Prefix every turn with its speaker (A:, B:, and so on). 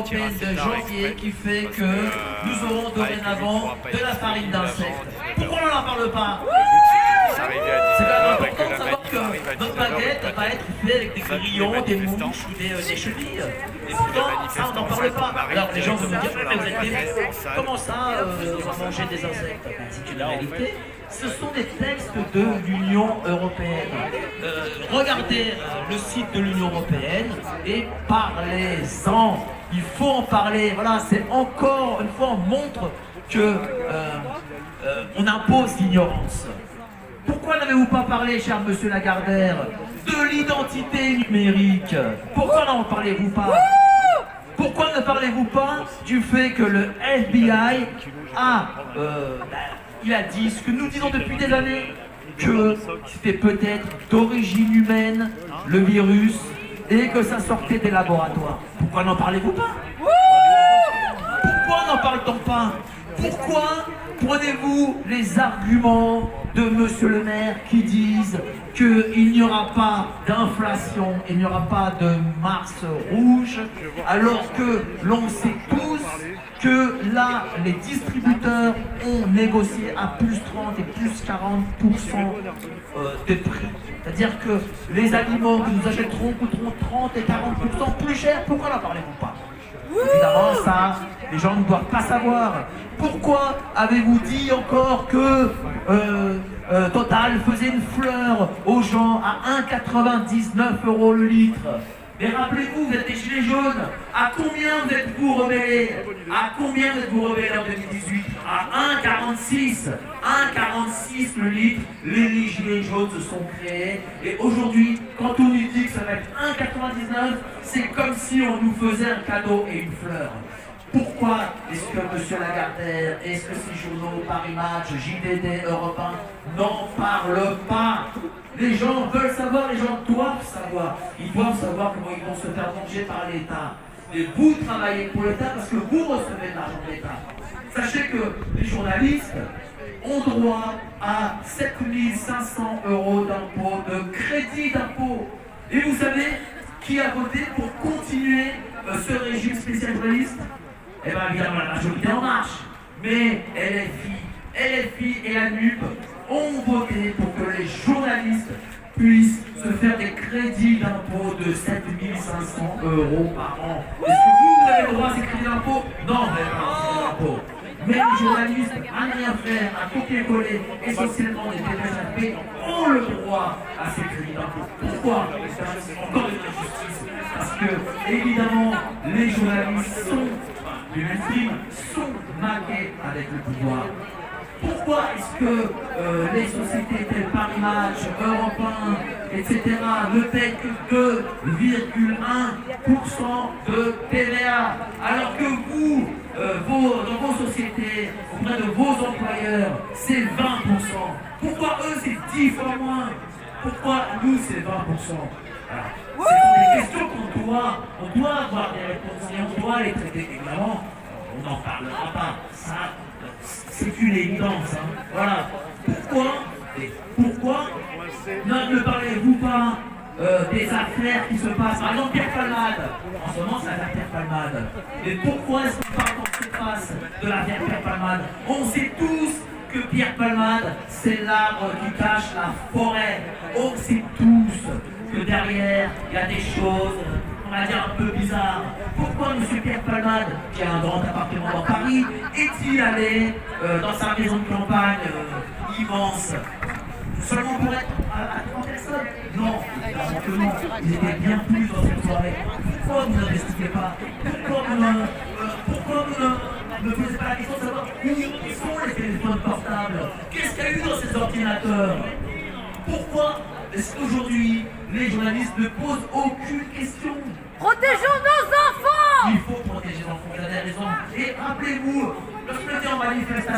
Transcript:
A: européenne de janvier qui fait que nous aurons dorénavant de la farine d'insectes. Pourquoi on n'en parle pas? C'est quand même important de savoir que notre baguette va être faite avec des grillons, des mouches ou des chevilles. Et pourtant, ça on n'en parle pas. Alors les gens vont me dire, mais vous êtes des fous. Comment ça, on va manger des insectes? C'est une réalité. Ce sont des textes de l'Union européenne. Regardez le site de l'Union européenne et parlez-en. Il faut en parler. Voilà, c'est encore une fois, on montre que on impose l'ignorance. Pourquoi n'avez-vous pas parlé, cher monsieur Lagardère, de l'identité numérique? Pourquoi n'en parlez-vous pas? Pourquoi ne parlez-vous pas du fait que le FBI il a dit ce que nous disons depuis des années, que c'était peut-être d'origine humaine, le virus, et que ça sortait des laboratoires. Pourquoi n'en parlez-vous pas? Pourquoi n'en parle-t-on pas? Pourquoi prenez-vous les arguments de monsieur le maire qui disent qu'il n'y aura pas d'inflation, il n'y aura pas de Mars rouge, alors que l'on sait tous que là, les distributeurs ont négocié à plus 30 et plus 40% de prix. C'est-à-dire que les aliments que nous achèterons coûteront 30 et 40% plus cher. Pourquoi n'en parlez-vous pas? Évidemment, ça, les gens ne doivent pas savoir. Pourquoi avez-vous dit encore que Total faisait une fleur aux gens à 1,99 € le litre? Mais rappelez-vous, vous êtes des gilets jaunes. À combien vous êtes-vous rebellés? À combien vous êtes-vous rebellés en 2018? À 1,46. 1,46 le litre. Les gilets jaunes se sont créés. Et aujourd'hui, quand on nous dit que ça va être 1,99, c'est comme si on nous faisait un cadeau et une fleur. Pourquoi est-ce que M. Lagardère, est-ce que ces journaux, Paris Match, JDD, Europe 1 n'en parlent pas? Les gens veulent savoir, les gens doivent savoir. Ils doivent savoir comment ils vont se faire manger par l'État. Et vous travaillez pour l'État parce que vous recevez de l'argent de l'État. Sachez que les journalistes ont droit à 7 500 € d'impôt, de crédit d'impôt. Et vous savez qui a voté pour continuer ce régime spécial journaliste? Eh bien évidemment la majorité En Marche. Mais LFI et la NUP ont voté pour que les journalistes puissent se faire des crédits d'impôt de 7 500 € par an. Est-ce que vous avez le droit à ces crédits d'impôt? Non, vous n'avez pas de crédit d'impôt. Mais les journalistes, à ne rien faire, à copier-coller, essentiellement des TPHP, ont le droit à ces crédits d'impôt. Pourquoi? C'est encore une injustice. Parce que, évidemment, les journalistes les victimes sont maquées avec le pouvoir. Pourquoi est-ce que les sociétés telles Paris Match, Europe 1, etc. ne paient que 2,1% de TVA, alors que vous, dans vos sociétés, auprès de vos employeurs, c'est 20%. Pourquoi eux c'est 10 fois moins? Pourquoi nous c'est 20%? Alors, ce sont des questions qu'on doit avoir des réponses et on doit les traiter. Évidemment, on n'en parlera pas. Ça, c'est une évidence. Hein. Voilà. Pourquoi ne parlez-vous pas des affaires qui se passent? Par exemple, Pierre Palmade. En ce moment, c'est l'affaire Pierre Palmade. Mais pourquoi est-ce qu'on parle qu'on se passe de l'affaire Pierre Palmade? On sait tous que Pierre Palmade, c'est l'arbre qui cache la forêt. On sait tous que derrière, il y a des choses, on va dire, un peu bizarres. Pourquoi M. Pierre Palmade, qui a un grand appartement dans Paris, est-il allé dans sa maison de campagne immense seulement pour être à 30 personnes? Non, évidemment que non. Il était bien plus dans cette soirée. Pourquoi vous n'investiguez pas? Pourquoi vous ne posez pas la question de savoir où sont les téléphones portables? Qu'est-ce qu'il y a eu dans ces ordinateurs? Pourquoi est-ce qu'aujourd'hui, les journalistes ne posent aucune question?
B: Protégeons nos enfants!
A: Il faut protéger les enfants, vous avez raison. Et rappelez-vous, lorsque vous étiez en manifestation,